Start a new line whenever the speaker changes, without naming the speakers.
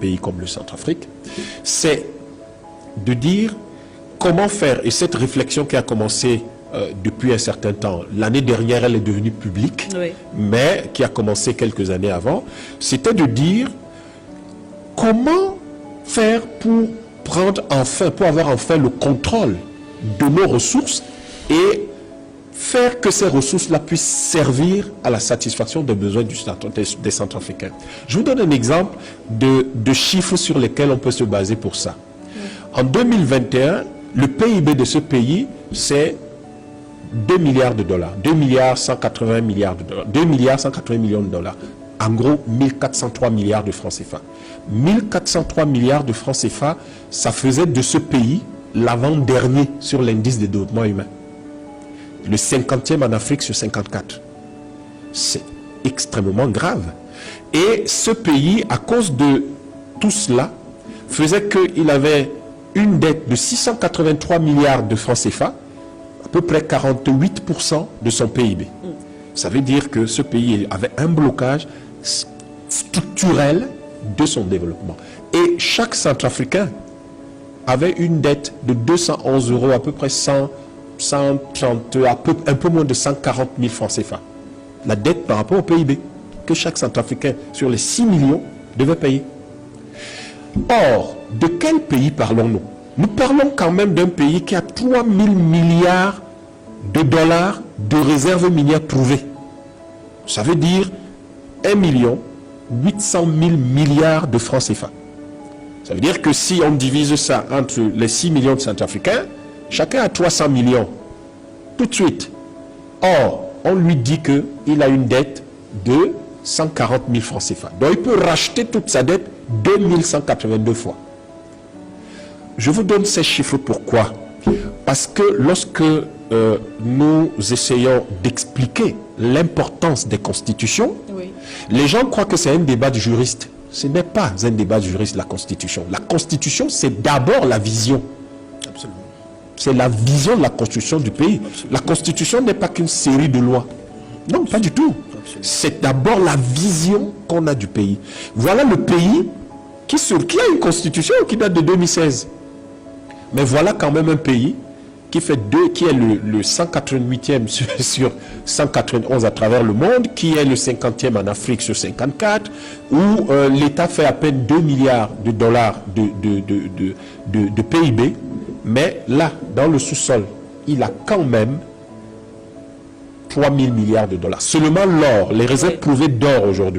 pays comme le Centrafrique, c'est de dire comment faire, et cette réflexion qui a commencé depuis un certain temps, l'année dernière elle est devenue publique, oui, mais qui a commencé quelques années avant, c'était de dire comment faire pour avoir enfin le contrôle de nos ressources et faire que ces ressources-là puissent servir à la satisfaction des besoins des Centrafricains. Je vous donne un exemple de chiffres sur lesquels on peut se baser pour ça. En 2021, le PIB de ce pays, c'est 2 milliards de dollars, 2 milliards 180 milliards de dollars, 2 milliards 180 millions de dollars. En gros, 1403 milliards de francs CFA. 1403 milliards de francs CFA, ça faisait de ce pays l'avant-dernier sur l'indice de développement humain. Le 50e en Afrique sur 54. C'est extrêmement grave. Et ce pays, à cause de tout cela, faisait qu'il avait une dette de 683 milliards de francs CFA, à peu près 48% de son PIB. Ça veut dire que ce pays avait un blocage structurel de son développement. Et chaque Centrafricain avait une dette de 211 euros, à peu près 130, un peu moins de 140 000 francs CFA. La dette par rapport au PIB que chaque Centrafricain sur les 6 millions devait payer. Or, de quel pays parlons-nous? Nous parlons quand même d'un pays qui a 3 000 milliards de dollars de réserves minières trouvées. Ça veut dire 1 800 000 milliards de francs CFA. Ça veut dire que si on divise ça entre les 6 millions de Centrafricains, chacun a 300 millions, tout de suite. Or, on lui dit qu'il a une dette de 140 000 francs CFA. Donc, il peut racheter toute sa dette 2182 fois. Je vous donne ces chiffres pourquoi? Parce que lorsque nous essayons d'expliquer l'importance des constitutions, oui, les gens croient que c'est un débat de juristes. Ce n'est pas un débat de juristes, la Constitution. La Constitution, c'est d'abord la vision. Absolument. C'est la vision de la Constitution du pays. Absolument. La Constitution n'est pas qu'une série de lois. Non, pas du tout. C'est d'abord la vision qu'on a du pays. Voilà le pays qui a une Constitution qui date de 2016. Mais voilà quand même un pays qui est le 188e sur 191 à travers le monde, qui est le 50e en Afrique sur 54, où l'État fait à peine 2 milliards de dollars de PIB, mais là, dans le sous-sol, il a quand même 3 000 milliards de dollars. Seulement l'or, les réserves prouvées d'or aujourd'hui.